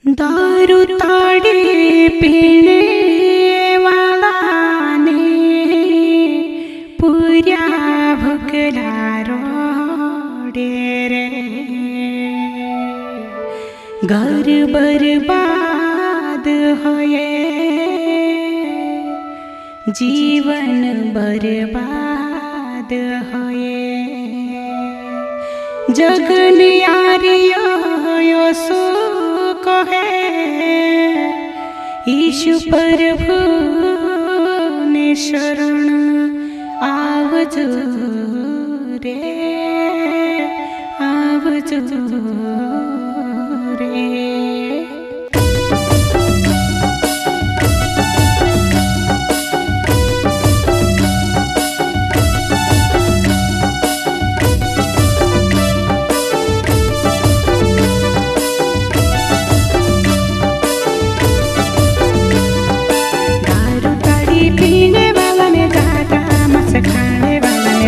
दारू ताड़ी पीने वाला ने पूरा भुखला रोड़े रे। घर बर्बाद होए, जीवन बर्बाद होए। जगन यारियो सो कहे ईशु प्रभु ने शरण आवजो रे, आवजो रे।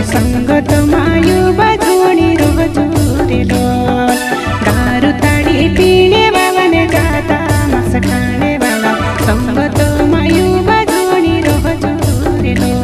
संगत मायू बजोनी रोजो रे लोल। दारू ताड़ी पीने वाला ने ज्यादा मस खाने वाला, संगत मायू बजोनी रोजो रे लोल।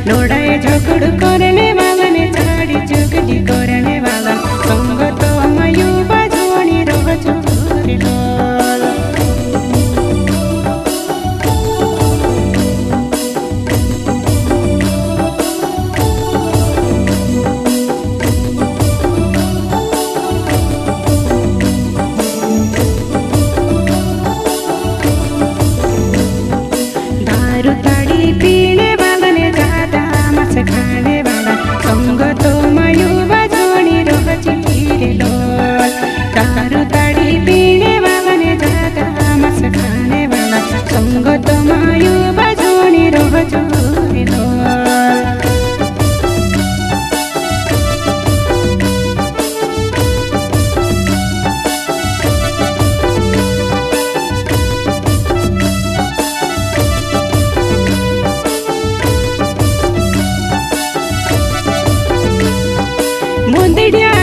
लड़ाई झगड़ करने वाला ने झाड़ी चुगली करने वाला, संग तो मायू बजोनी रोजो रे लोल। दारू ताड़ी पीने वाला ने ज्यादा मस खाने वाला, संग तो मायू बजोनी रोजी रे लोल। दारू ताड़ी पीने वाला ने ज्यादा मस खाने वाला, संग तो मायू बजोनी रोजो रे लोल। मुंदड़िया